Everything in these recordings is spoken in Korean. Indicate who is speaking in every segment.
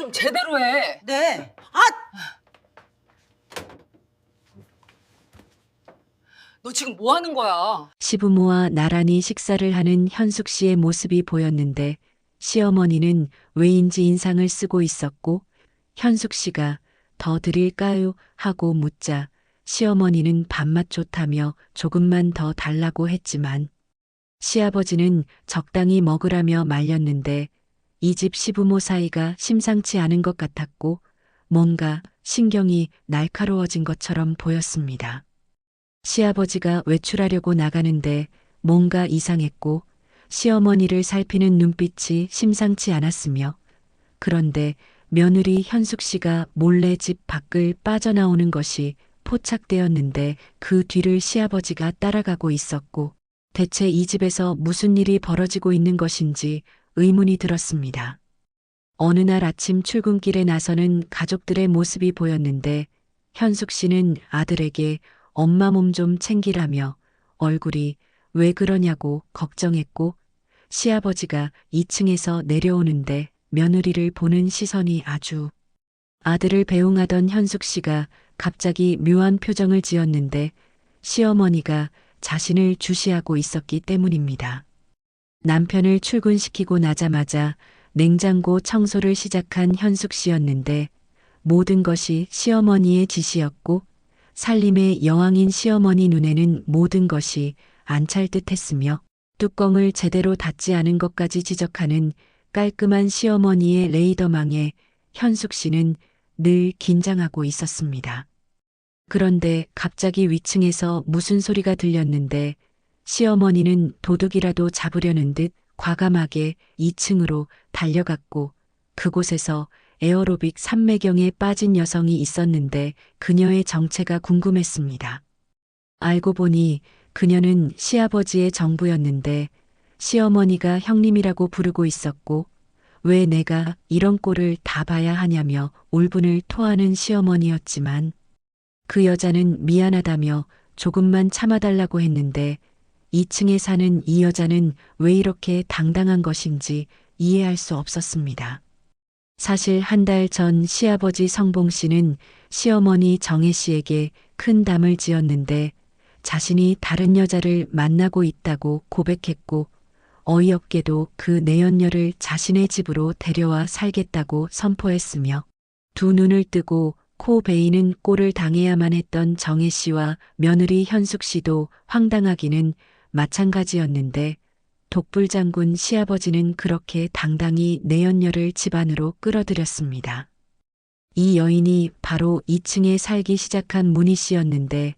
Speaker 1: 좀 제대로 해.
Speaker 2: 네.
Speaker 1: 너 지금 뭐 하는 거야?
Speaker 3: 시부모와 나란히 식사를 하는 현숙 씨의 모습이 보였는데 시어머니는 왜인지 인상을 쓰고 있었고 현숙 씨가 더 드릴까요? 하고 묻자 시어머니는 밥맛 좋다며 조금만 더 달라고 했지만 시아버지는 적당히 먹으라며 말렸는데 이 집 시부모 사이가 심상치 않은 것 같았고 뭔가 신경이 날카로워진 것처럼 보였습니다. 시아버지가 외출하려고 나가는데 뭔가 이상했고 시어머니를 살피는 눈빛이 심상치 않았으며 그런데 며느리 현숙 씨가 몰래 집 밖을 빠져나오는 것이 포착되었는데 그 뒤를 시아버지가 따라가고 있었고 대체 이 집에서 무슨 일이 벌어지고 있는 것인지 의문이 들었습니다. 어느 날 아침 출근길에 나서는 가족들의 모습이 보였는데 현숙 씨는 아들에게 엄마 몸 좀 챙기라며 얼굴이 왜 그러냐고 걱정했고 시아버지가 2층에서 내려오는데 며느리를 보는 시선이 아주 아들을 배웅하던 현숙 씨가 갑자기 묘한 표정을 지었는데 시어머니가 자신을 주시하고 있었기 때문입니다. 남편을 출근시키고 나자마자 냉장고 청소를 시작한 현숙 씨였는데 모든 것이 시어머니의 지시였고 살림의 여왕인 시어머니 눈에는 모든 것이 안 찰 듯했으며 뚜껑을 제대로 닫지 않은 것까지 지적하는 깔끔한 시어머니의 레이더망에 현숙 씨는 늘 긴장하고 있었습니다. 그런데 갑자기 위층에서 무슨 소리가 들렸는데 시어머니는 도둑이라도 잡으려는 듯 과감하게 2층으로 달려갔고 그곳에서 에어로빅 삼매경에 빠진 여성이 있었는데 그녀의 정체가 궁금했습니다. 알고 보니 그녀는 시아버지의 정부였는데 시어머니가 형님이라고 부르고 있었고 왜 내가 이런 꼴을 다 봐야 하냐며 울분을 토하는 시어머니였지만 그 여자는 미안하다며 조금만 참아달라고 했는데 2층에 사는 이 여자는 왜 이렇게 당당한 것인지 이해할 수 없었습니다. 사실 한 달 전 시아버지 성봉 씨는 시어머니 정혜 씨에게 큰 담을 지었는데 자신이 다른 여자를 만나고 있다고 고백했고 어이없게도 그 내연녀를 자신의 집으로 데려와 살겠다고 선포했으며 두 눈을 뜨고 코 베이는 꼴을 당해야만 했던 정혜 씨와 며느리 현숙 씨도 황당하기는 마찬가지였는데 독불장군 시아버지는 그렇게 당당히 내연녀를 집안으로 끌어들였습니다. 이 여인이 바로 2층에 살기 시작한 문희 씨였는데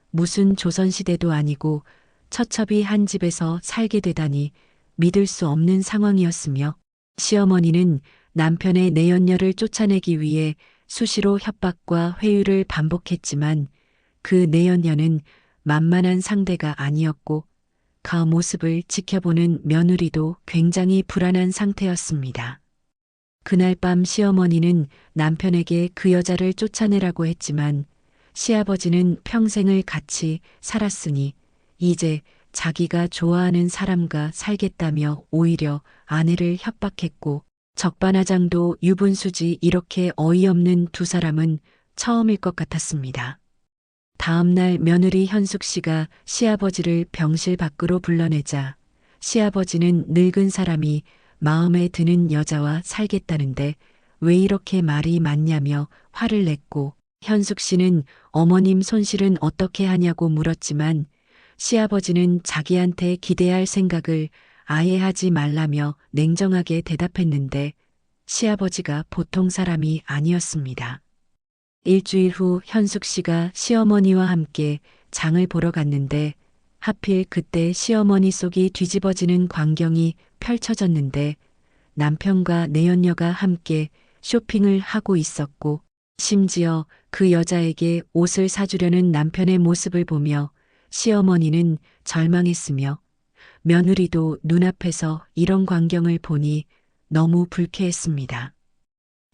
Speaker 3: 무슨 조선시대도 아니고 처첩이 한 집에서 살게 되다니 믿을 수 없는 상황이었으며 시어머니는 남편의 내연녀를 쫓아내기 위해 수시로 협박과 회유를 반복했지만 그 내연녀는 만만한 상대가 아니었고 그 모습을 지켜보는 며느리도 굉장히 불안한 상태였습니다. 그날 밤 시어머니는 남편에게 그 여자를 쫓아내라고 했지만 시아버지는 평생을 같이 살았으니 이제 자기가 좋아하는 사람과 살겠다며 오히려 아내를 협박했고 적반하장도 유분수지 이렇게 어이없는 두 사람은 처음일 것 같았습니다. 다음 날 며느리 현숙 씨가 시아버지를 병실 밖으로 불러내자 시아버지는 늙은 사람이 마음에 드는 여자와 살겠다는데 왜 이렇게 말이 많냐며 화를 냈고 현숙 씨는 어머님 손실은 어떻게 하냐고 물었지만 시아버지는 자기한테 기대할 생각을 아예 하지 말라며 냉정하게 대답했는데 시아버지가 보통 사람이 아니었습니다. 일주일 후 현숙 씨가 시어머니와 함께 장을 보러 갔는데 하필 그때 시어머니 속이 뒤집어지는 광경이 펼쳐졌는데 남편과 내연녀가 함께 쇼핑을 하고 있었고 심지어 그 여자에게 옷을 사주려는 남편의 모습을 보며 시어머니는 절망했으며 며느리도 눈앞에서 이런 광경을 보니 너무 불쾌했습니다.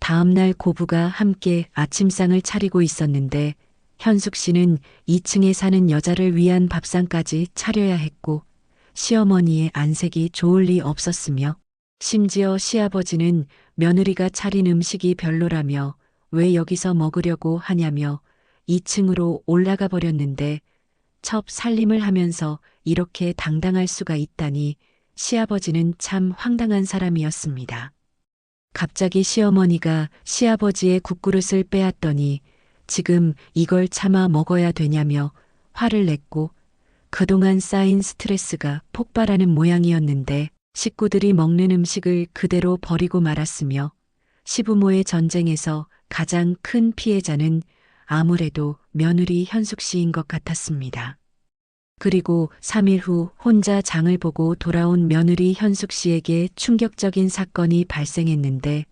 Speaker 3: 다음 날 고부가 함께 아침상을 차리고 있었는데 현숙 씨는 2층에 사는 여자를 위한 밥상까지 차려야 했고 시어머니의 안색이 좋을 리 없었으며 심지어 시아버지는 며느리가 차린 음식이 별로라며 왜 여기서 먹으려고 하냐며 2층으로 올라가 버렸는데 첩 살림을 하면서 이렇게 당당할 수가 있다니 시아버지는 참 황당한 사람이었습니다. 갑자기 시어머니가 시아버지의 국그릇을 빼앗더니 지금 이걸 참아 먹어야 되냐며 화를 냈고 그동안 쌓인 스트레스가 폭발하는 모양이었는데 식구들이 먹는 음식을 그대로 버리고 말았으며 시부모의 전쟁에서 가장 큰 피해자는 아무래도 며느리 현숙 씨인 것 같았습니다. 그리고 3일 후 혼자 장을 보고 돌아온 며느리 현숙 씨에게 충격적인 사건이 발생했는데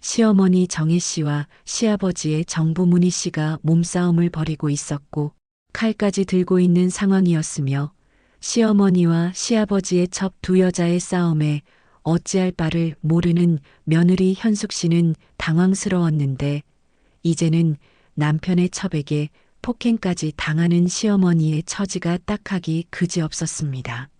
Speaker 3: 시어머니 정혜 씨와 시아버지의 정부 문희 씨가 몸싸움을 벌이고 있었고 칼까지 들고 있는 상황이었으며 시어머니와 시아버지의 첩 두 여자의 싸움에 어찌할 바를 모르는 며느리 현숙 씨는 당황스러웠는데 이제는 남편의 첩에게 폭행까지 당하는 시어머니의 처지가 딱하기 그지없었습니다.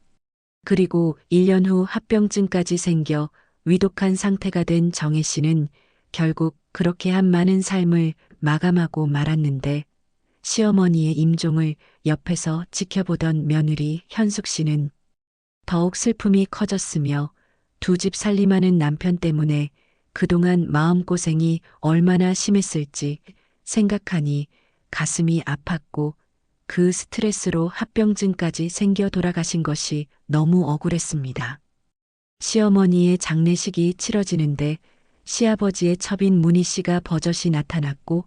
Speaker 3: 그리고 1년 후 합병증까지 생겨 위독한 상태가 된 정혜 씨는 결국 그렇게 한 많은 삶을 마감하고 말았는데 시어머니의 임종을 옆에서 지켜보던 며느리 현숙 씨는 더욱 슬픔이 커졌으며 두 집 살림하는 남편 때문에 그동안 마음고생이 얼마나 심했을지 생각하니 가슴이 아팠고 그 스트레스로 합병증까지 생겨 돌아가신 것이 너무 억울했습니다. 시어머니의 장례식이 치러지는데 시아버지의 첩인 문희 씨가 버젓이 나타났고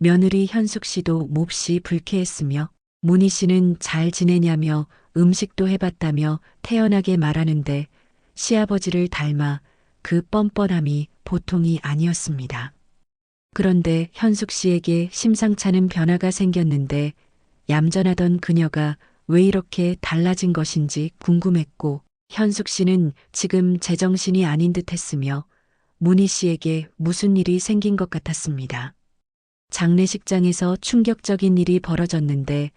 Speaker 3: 며느리 현숙 씨도 몹시 불쾌했으며 문희 씨는 잘 지내냐며 음식도 해봤다며 태연하게 말하는데 시아버지를 닮아 그 뻔뻔함이 보통이 아니었습니다. 그런데 현숙 씨에게 심상찮은 변화가 생겼는데 얌전하던 그녀가 왜 이렇게 달라진 것인지 궁금했고 현숙 씨는 지금 제정신이 아닌 듯 했으며 문희 씨에게 무슨 일이 생긴 것 같았습니다. 장례식장에서 충격적인 일이 벌어졌는데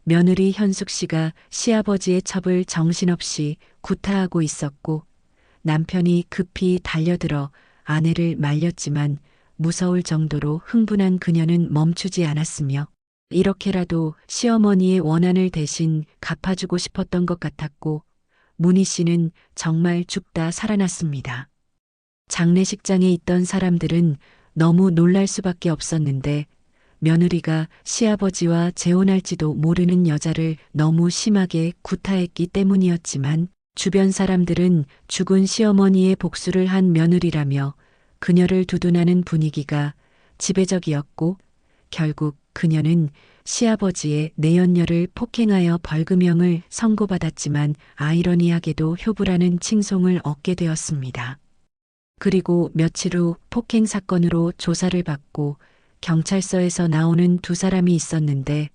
Speaker 3: 며느리 현숙 씨가 시아버지의 첩을 정신없이 구타하고 있었고 남편이 급히 달려들어 아내를 말렸지만 무서울 정도로 흥분한 그녀는 멈추지 않았으며 이렇게라도 시어머니의 원한을 대신 갚아주고 싶었던 것 같았고 문희 씨는 정말 죽다 살아났습니다. 장례식장에 있던 사람들은 너무 놀랄 수밖에 없었는데 며느리가 시아버지와 재혼할지도 모르는 여자를 너무 심하게 구타했기 때문이었지만 주변 사람들은 죽은 시어머니의 복수를 한 며느리라며 그녀를 두둔하는 분위기가 지배적이었고 결국 그녀는 시아버지의 내연녀를 폭행하여 벌금형을 선고받았지만 아이러니하게도 효부라는 칭송을 얻게 되었습니다. 그리고 며칠 후 폭행 사건으로 조사를 받고 경찰서에서 나오는 두 사람이 있었는데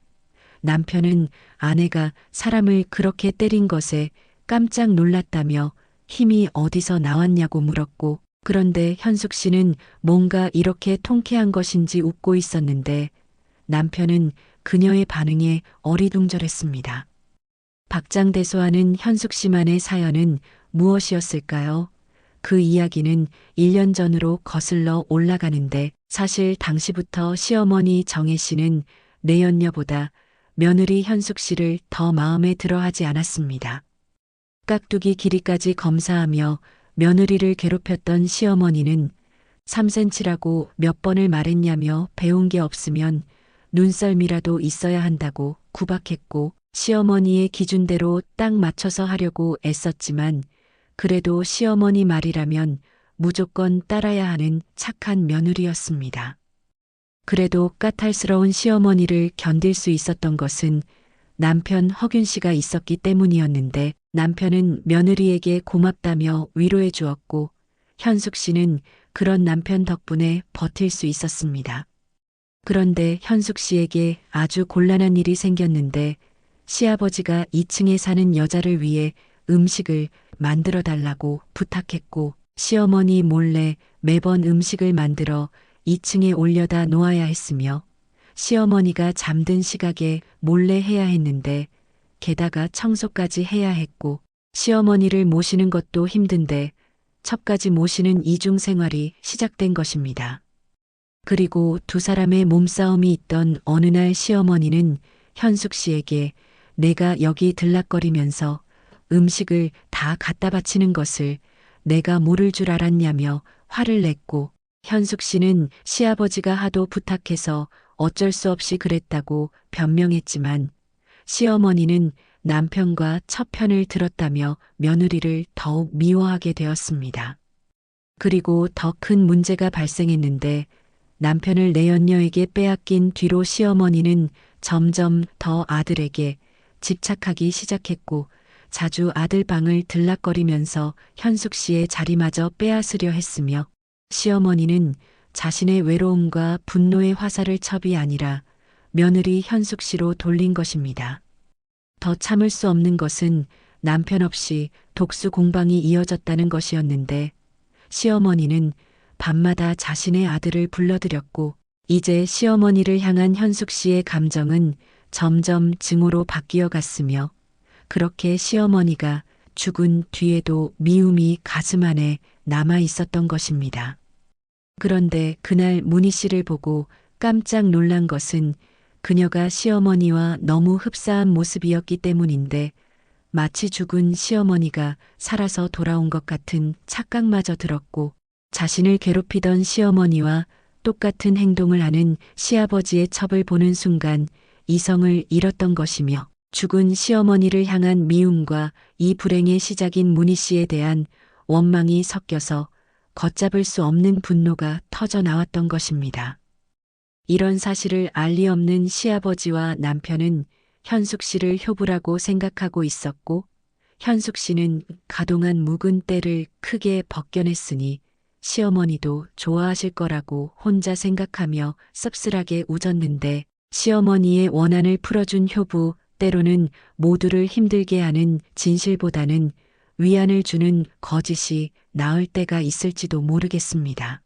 Speaker 3: 남편은 아내가 사람을 그렇게 때린 것에 깜짝 놀랐다며 힘이 어디서 나왔냐고 물었고 그런데 현숙 씨는 뭔가 이렇게 통쾌한 것인지 웃고 있었는데 남편은 그녀의 반응에 어리둥절했습니다. 박장대소하는 현숙 씨만의 사연은 무엇이었을까요? 그 이야기는 1년 전으로 거슬러 올라가는데 사실 당시부터 시어머니 정혜 씨는 내연녀보다 며느리 현숙 씨를 더 마음에 들어하지 않았습니다. 깍두기 길이까지 검사하며 며느리를 괴롭혔던 시어머니는 3cm라고 몇 번을 말했냐며 배운 게 없으면 눈썰미라도 있어야 한다고 구박했고 시어머니의 기준대로 딱 맞춰서 하려고 애썼지만 그래도 시어머니 말이라면 무조건 따라야 하는 착한 며느리였습니다. 그래도 까탈스러운 시어머니를 견딜 수 있었던 것은 남편 허균 씨가 있었기 때문이었는데 남편은 며느리에게 고맙다며 위로해 주었고 현숙 씨는 그런 남편 덕분에 버틸 수 있었습니다. 그런데 현숙 씨에게 아주 곤란한 일이 생겼는데 시아버지가 2층에 사는 여자를 위해 음식을 만들어 달라고 부탁했고 시어머니 몰래 매번 음식을 만들어 2층에 올려다 놓아야 했으며 시어머니가 잠든 시각에 몰래 해야 했는데 게다가 청소까지 해야 했고 시어머니를 모시는 것도 힘든데 첩까지 모시는 이중 생활이 시작된 것입니다. 그리고 두 사람의 몸싸움이 있던 어느 날 시어머니는 현숙 씨에게 내가 여기 들락거리면서 음식을 다 갖다 바치는 것을 내가 모를 줄 알았냐며 화를 냈고, 현숙 씨는 시아버지가 하도 부탁해서 어쩔 수 없이 그랬다고 변명했지만, 시어머니는 남편과 첫 편을 들었다며 며느리를 더욱 미워하게 되었습니다. 그리고 더 큰 문제가 발생했는데, 남편을 내연녀에게 빼앗긴 뒤로 시어머니는 점점 더 아들에게 집착하기 시작했고, 자주 아들 방을 들락거리면서 현숙 씨의 자리마저 빼앗으려 했으며, 시어머니는 자신의 외로움과 분노의 화살을 첩이 아니라 며느리 현숙 씨로 돌린 것입니다. 더 참을 수 없는 것은 남편 없이 독수 공방이 이어졌다는 것이었는데, 시어머니는 밤마다 자신의 아들을 불러들였고, 이제 시어머니를 향한 현숙 씨의 감정은 점점 증오로 바뀌어 갔으며, 그렇게 시어머니가 죽은 뒤에도 미움이 가슴 안에 남아 있었던 것입니다. 그런데 그날 문희 씨를 보고 깜짝 놀란 것은 그녀가 시어머니와 너무 흡사한 모습이었기 때문인데, 마치 죽은 시어머니가 살아서 돌아온 것 같은 착각마저 들었고, 자신을 괴롭히던 시어머니와 똑같은 행동을 하는 시아버지의 첩을 보는 순간 이성을 잃었던 것이며, 죽은 시어머니를 향한 미움과 이 불행의 시작인 문희 씨에 대한 원망이 섞여서 걷잡을 수 없는 분노가 터져 나왔던 것입니다. 이런 사실을 알 리 없는 시아버지와 남편은 현숙 씨를 효부라고 생각하고 있었고, 현숙 씨는 가동한 묵은 때를 크게 벗겨냈으니 시어머니도 좋아하실 거라고 혼자 생각하며 씁쓸하게 웃었는데, 시어머니의 원한을 풀어준 효부, 때로는 모두를 힘들게 하는 진실보다는 위안을 주는 거짓이 나을 때가 있을지도 모르겠습니다.